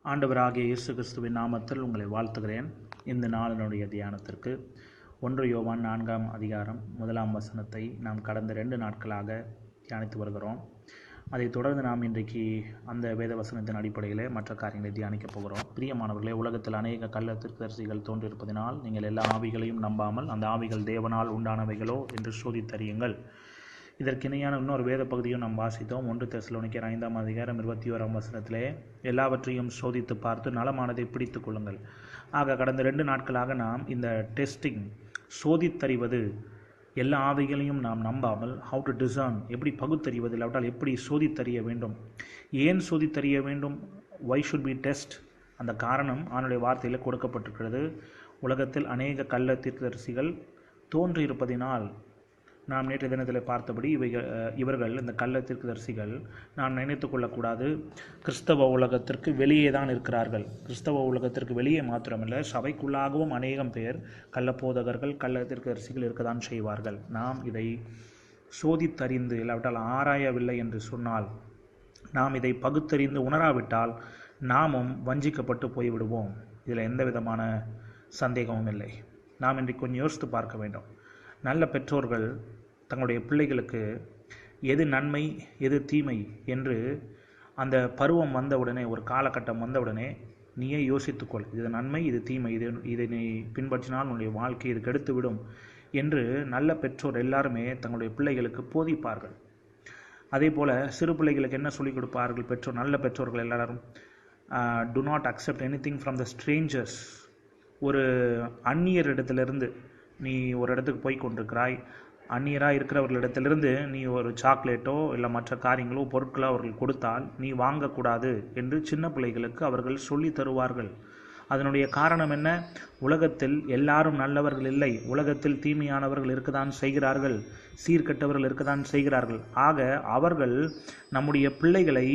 ஆண்டவராகிய இயேசு கிறிஸ்துவின் நாமத்தில் உங்களை வாழ்த்துகிறேன். இந்த நாளினுடைய தியானத்திற்கு 1 யோவான் 4ஆம் அதிகாரம் 1ஆம் வசனத்தை நாம் கடந்த 2 நாட்களாக தியானித்து வருகிறோம். அதைத் தொடர்ந்து நாம் இன்றைக்கு அந்த வேத வசனத்தின் அடிப்படையில் மற்ற காரியங்களை தியானிக்கப் போகிறோம். பிரியமானவர்களே, உலகத்தில் அநேக கள்ள தீர்க்கதரிசிகள் தோன்றியிருப்பதினால் நீங்கள் எல்லா ஆவிகளையும் நம்பாமல் அந்த ஆவிகள் தேவனால் உண்டானவைகளோ என்று சோதித்தறியுங்கள். இதற்கு இணையான இன்னொரு வேத பகுதியும் நாம் வாசித்தோம். 1 தெசலோனிக்கேயர் 5ஆம் அதிகாரம் 21ஆம் வசனத்திலே எல்லாவற்றையும் சோதித்து பார்த்து நலமானதை பிடித்து கொள்ளுங்கள். ஆக கடந்த 2 நாட்களாக நாம் இந்த டெஸ்டிங், சோதித்தறிவது, எல்லா ஆவிகளையும் நாம் நம்பாமல் ஹவு டு டிசர்ன், எப்படி பகுத்தறிவது, இல்லாவிட்டால் எப்படி சோதித்தறிய வேண்டும், ஏன் சோதித்தறிய வேண்டும், வை ஷுட் பி டெஸ்ட். அந்த காரணம் ஆண்டவருடைய வார்த்தையில் கொடுக்கப்பட்டிருக்கிறது. உலகத்தில் அநேக கள்ள தீர்க்கதரிசிகள் தோன்றியிருப்பதினால் நாம் நேற்று தினத்தில் பார்த்தபடி இவர்கள் இந்த கள்ள தீர்க்கதரிசிகள் நாம் நினைத்து கொள்ளக்கூடாது கிறிஸ்தவ உலகத்திற்கு வெளியே தான் இருக்கிறார்கள். கிறிஸ்தவ உலகத்திற்கு வெளியே மாத்திரமல்ல, சபைக்குள்ளாகவும் அநேகம் பேர் கள்ளப்போதகர்கள், கள்ள தீர்க்கதரிசிகள் இருக்கத்தான் செய்வார்கள். நாம் இதை சோதித்தறிந்து இல்லாவிட்டால் ஆராயவில்லை என்று சொன்னால், நாம் இதை பகுத்தறிந்து உணராவிட்டால் நாமும் வஞ்சிக்கப்பட்டு போய்விடுவோம். இதில் எந்த விதமான சந்தேகமும் இல்லை. நாம் இன்றைக்கு கொஞ்சம் யோசித்து பார்க்க வேண்டும். நல்ல பெற்றோர்கள் தங்களுடைய பிள்ளைகளுக்கு எது நன்மை எது தீமை என்று அந்த பருவம் வந்தவுடனே, ஒரு காலகட்டம் வந்தவுடனே நீயே யோசித்துக்கொள், இது நன்மை இது தீமை, இதை நீ பின்பற்றினால் உன்னுடைய வாழ்க்கை இது கெடுத்துவிடும் என்று நல்ல பெற்றோர் எல்லாருமே தங்களுடைய பிள்ளைகளுக்கு போதிப்பார்கள். அதே போல் சிறு பிள்ளைகளுக்கு என்ன சொல்லிக் கொடுப்பார்கள் பெற்றோர், நல்ல பெற்றோர்கள் எல்லாரும்? To not accept anything from the strangers. ஒரு அந்நியரிடத்திலிருந்து நீ ஒரு இடத்துக்கு போய் கொண்டிருக்கிறாய், அந்நியராக இருக்கிறவர்களிடத்திலிருந்து நீ ஒரு சாக்லேட்டோ இல்லை மற்ற காரியங்களோ பொருட்களோ அவர்கள் கொடுத்தால் நீ வாங்கக்கூடாது என்று சின்ன பிள்ளைகளுக்கு அவர்கள் சொல்லி தருவார்கள். அதனுடைய காரணம் என்ன? உலகத்தில் எல்லாரும் நல்லவர்கள் இல்லை, உலகத்தில் தீமையானவர்கள் இருக்கத்தான் செய்கிறார்கள், சீர்கெட்டவர்கள் இருக்கத்தான் செய்கிறார்கள். ஆக அவர்கள் நம்முடைய பிள்ளைகளை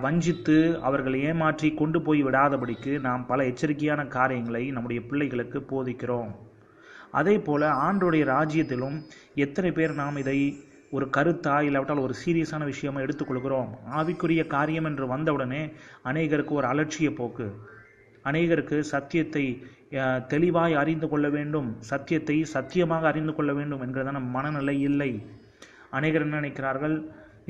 வஞ்சித்து அவர்கள் ஏமாற்றி கொண்டு போய் விடாதபடிக்கு நாம் பல எச்சரிக்கையான காரியங்களை நம்முடைய பிள்ளைகளுக்கு போதிக்கிறோம். அதே போல் ஆண்டவருடைய ராஜ்யத்திலும் எத்தனை பேர் நாம் இதை ஒரு கருத்தா இல்லாவிட்டால் ஒரு சீரியஸான விஷயமாக எடுத்துக்கொள்கிறோம்? ஆவிக்குரிய காரியம் என்று வந்தவுடனே அநேகருக்கு ஒரு அலட்சிய போக்கு, அநேகருக்கு சத்தியத்தை தெளிவாய் அறிந்து கொள்ள வேண்டும், சத்தியத்தை சத்தியமாக அறிந்து கொள்ள வேண்டும் என்கிறதான மனநிலை இல்லை. அநேகர் என்ன நினைக்கிறார்கள்,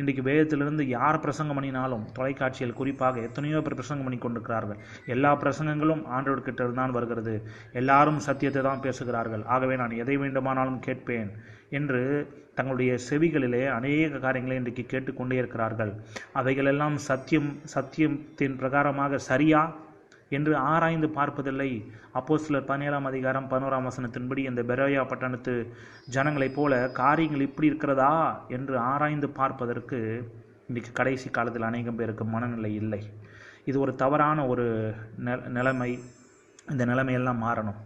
இன்றைக்கு வேதத்திலிருந்து யார் பிரசங்கம் பண்ணினாலும், தொலைக்காட்சியில் குறிப்பாக எத்தனையோ பேர் பிரசங்கம் பண்ணி கொண்டிருக்கிறார்கள், எல்லா பிரசங்கங்களும் ஆண்டவர்கிட்ட தான் வருகிறது, எல்லாரும் சத்தியத்தை தான் பேசுகிறார்கள், ஆகவே நான் எதை வேண்டுமானாலும் கேட்பேன் என்று தங்களுடைய செவிகளிலே அநேக காரியங்களை இன்றைக்கு கேட்டுக்கொண்டே இருக்கிறார்கள். அவைகளெல்லாம் சத்தியத்தின் பிரகாரமாக சரியா என்று ஆராய்ந்து பார்ப்பதில்லை. அப்போஸ்தலர் 17ஆம் அதிகாரம் 11ஆம் வசனத்தின்படி இந்த பெரோயா பட்டணத்து ஜனங்களைப் போல காரியங்கள் இப்படி இருக்கிறதா என்று ஆராய்ந்து பார்ப்பதற்கு இன்றைக்கு கடைசி காலத்தில் அநேகம் பேருக்கு மனநிலை இல்லை. இது ஒரு தவறான ஒரு நிலைமை. இந்த நிலைமையெல்லாம் மாறணும்.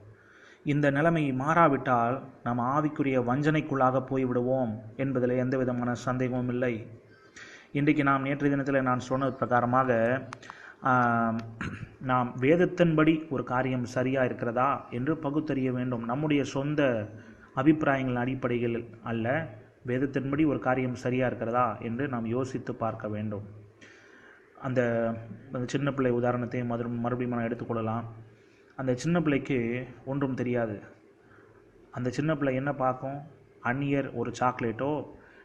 இந்த நிலைமை மாறாவிட்டால் நாம் ஆவிக்குரிய வஞ்சனைக்குள்ளாக போய்விடுவோம் என்பதில் எந்த விதமான சந்தேகமும் இல்லை. இன்றைக்கு நாம் நேற்று தினத்தில் நான் சொன்னது பிரகாரமாக நாம் வேதத்தின்படி ஒரு காரியம் சரியாக இருக்கிறதா என்று பகுத்தறிய வேண்டும். நம்முடைய சொந்த அபிப்பிராயங்களின் அடிப்படையில் அல்ல, வேதத்தின்படி ஒரு காரியம் சரியாக இருக்கிறதா என்று நாம் யோசித்து பார்க்க வேண்டும். அந்த சின்ன பிள்ளை உதாரணத்தை மறுபடியும் நான் எடுத்துக்கொள்ளலாம். அந்த சின்ன பிள்ளைக்கு ஒன்றும் தெரியாது. அந்த சின்ன பிள்ளை என்ன பார்க்கும்? அந்நியர் ஒரு சாக்லேட்டோ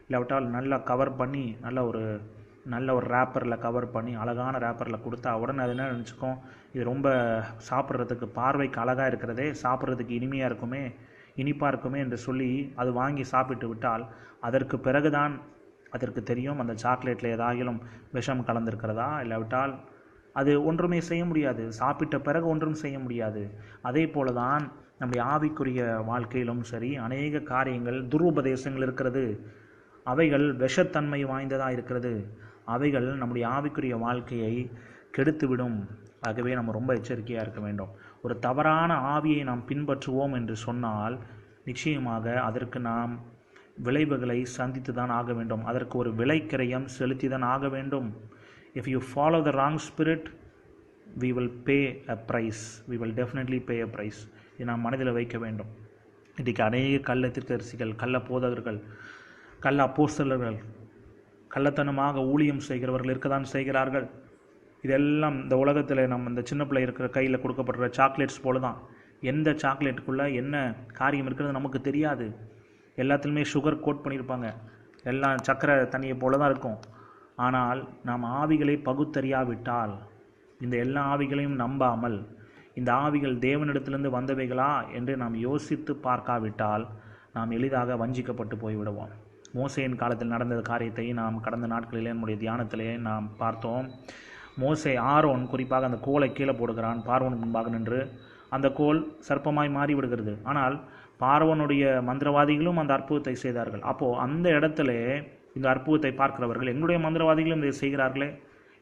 இல்லாவிட்டால் நல்லா கவர் பண்ணி நல்ல ஒரு ரேப்பரில் கவர் பண்ணி அழகான ரேப்பரில் கொடுத்தா உடனே அது என்ன நினச்சிக்கும், இது ரொம்ப சாப்பிட்றதுக்கு பார்வைக்கு அழகாக இருக்கிறதே, சாப்பிட்றதுக்கு இனிமையாக இருக்குமே, இனிப்பாக இருக்குமே என்று சொல்லி அது வாங்கி சாப்பிட்டு விட்டால் அதற்கு பிறகுதான் அதற்கு தெரியும் அந்த சாக்லேட்டில் ஏதாகிலும் விஷம் கலந்திருக்கிறதா, இல்லாவிட்டால் அது ஒன்றுமே செய்ய முடியாது. சாப்பிட்ட பிறகு ஒன்றும் செய்ய முடியாது. அதே போல தான் நம்முடைய ஆவிக்குரிய வாழ்க்கையிலும் சரி, அநேக காரியங்கள் துருபதேசங்கள் இருக்கிறது, அவைகள் விஷத்தன்மை வாய்ந்ததாக இருக்கிறது, அவைகள் நம்முடைய ஆவிக்குரிய வாழ்க்கையை கெடுத்துவிடும். ஆகவே நம்ம ரொம்ப எச்சரிக்கையாக இருக்க வேண்டும். ஒரு தவறான ஆவியை நாம் பின்பற்றுவோம் என்று சொன்னால் நிச்சயமாக அதற்கு நாம் விளைவுகளை சந்தித்து தான் ஆக வேண்டும். அதற்கு ஒரு விலைக்கிரயம் செலுத்தி தான் ஆக வேண்டும். If you follow the wrong spirit, we will pay a price. We will definitely pay a price. இதை நாம் மனதில் வைக்க வேண்டும். இன்றைக்கு அநேக கள்ள தீர்க்கதரிசிகள், கள்ள போதகர்கள், கள்ள அப்போஸ்தலர்கள், கள்ளத்தனமாக ஊழியம் செய்கிறவர்கள் இருக்கத்தான் செய்கிறார்கள். இதெல்லாம் இந்த உலகத்தில் நம்ம இந்த சின்ன பிள்ளை இருக்கிற கையில் கொடுக்கப்படுற சாக்லேட்ஸ் போல தான். எந்த சாக்லேட்டுக்குள்ளே என்ன காரியம் இருக்கிறது நமக்கு தெரியாது. எல்லாத்துலேயுமே சுகர் கோட் பண்ணியிருப்பாங்க. எல்லாம் சக்கரை தண்ணியை போல தான் இருக்கும். ஆனால் நாம் ஆவிகளை பகுத்தறியாவிட்டால், இந்த எல்லா ஆவிகளையும் நம்பாமல் இந்த ஆவிகள் தேவனிடத்திலிருந்து வந்தவைகளா என்று நாம் யோசித்து பார்க்காவிட்டால் நாம் எளிதாக வஞ்சிக்கப்பட்டு போய்விடுவோம். மோசேயின் காலத்தில் நடந்த காரியத்தை நாம் கடந்த நாட்களிலே நம்முடைய தியானத்திலே நாம் பார்த்தோம். ஆரோன் குறிப்பாக அந்த கோலை கீழே போடுகிறான் பார்வோன் முன்பாக நின்று. அந்த கோல் சர்ப்பமாய் மாறிவிடுகிறது. ஆனால் பார்வோனுடைய மந்திரவாதிகளும் அந்த அற்புதத்தை செய்தார்கள். அப்போது அந்த இடத்துல இந்த அற்புதத்தை பார்க்கிறவர்கள் எங்களுடைய மந்திரவாதிகளும் இதை செய்கிறார்களே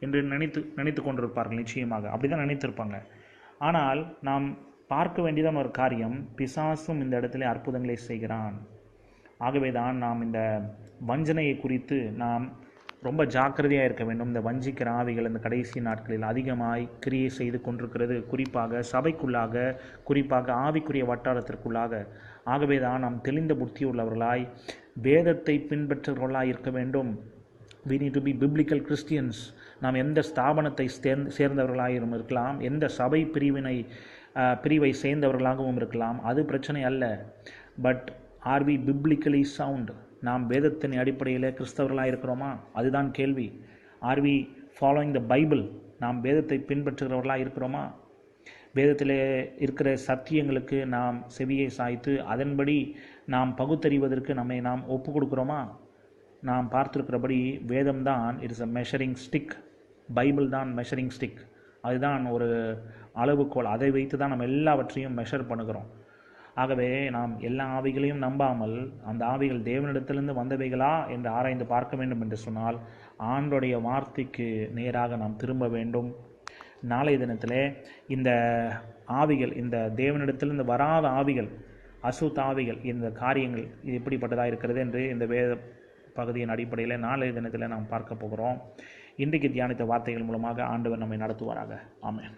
என்று நினைத்து கொண்டிருப்பார்கள். நிச்சயமாக அப்படி தான் நினைத்திருப்பாங்க. ஆனால் நாம் பார்க்க வேண்டியதான ஒரு காரியம், பிசாசும் இந்த இடத்துல அற்புதங்களை செய்கிறான். ஆகவே தான் நாம் இந்த வஞ்சனையை குறித்து நாம் ரொம்ப ஜாக்கிரதையாக இருக்க வேண்டும். இந்த வஞ்சிக்கிற ஆவிகள் இந்த கடைசி நாட்களில் அதிகமாய் கிரியை செய்து கொண்டிருக்கிறது, குறிப்பாக சபைக்குள்ளாக, குறிப்பாக ஆவிக்குரிய வட்டாரத்திற்குள்ளாக. ஆகவே தான் நாம் தெளிந்த புத்தி உள்ளவர்களாய் வேதத்தை பின்பற்றுவர்களாய் இருக்க வேண்டும். we need to be biblical Christians. நாம் எந்த ஸ்தாபனத்தை சேர்ந்தவர்களாகவும் இருக்கலாம், எந்த சபை பிரிவை சேர்ந்தவர்களாகவும் இருக்கலாம், அது பிரச்சனை அல்ல. But are we biblically sound? நாம் வேதத்தின் அடிப்படையில் கிறிஸ்தவர்களாக இருக்கிறோமா? அதுதான் கேள்வி. Are we following the Bible? நாம் வேதத்தை பின்பற்றுகிறவர்களாக இருக்கிறோமா? வேதத்தில் இருக்கிற சத்தியங்களுக்கு நாம் செவியை சாய்த்து அதன்படி நாம் பகுத்தறிவதற்கு நாம் ஒப்பு கொடுக்குறோமா? நாம் பார்த்துருக்கிறபடி வேதம்தான் it's a measuring stick, Bible தான் மெஷரிங் ஸ்டிக். அதுதான் ஒரு அளவுகோல். அதை வைத்து தான் நம்ம எல்லாவற்றையும் மெஷர் பண்ணுகிறோம். ஆகவே நாம் எல்லா ஆவிகளையும் நம்பாமல் அந்த ஆவிகள் தேவனிடத்திலிருந்து வந்தவைகளா என்று ஆராய்ந்து பார்க்க வேண்டும் என்று சொன்னால் ஆண்டோடைய வார்த்தைக்கு நேராக நாம் திரும்ப வேண்டும். நாளைய தினத்தில் இந்த ஆவிகள், இந்த தேவனிடத்திலிருந்து வராத ஆவிகள், அசுத்த ஆவிகள், இந்த காரியங்கள் இது எப்படிப்பட்டதாக இருக்கிறது என்று இந்த வேத பகுதியின் அடிப்படையில் நாளைய தினத்தில் நாம் பார்க்க போகிறோம். இன்றைக்கு தியானித்த வார்த்தைகள் மூலமாக ஆண்டவர் நம்மை நடத்துவாராக. ஆமென்.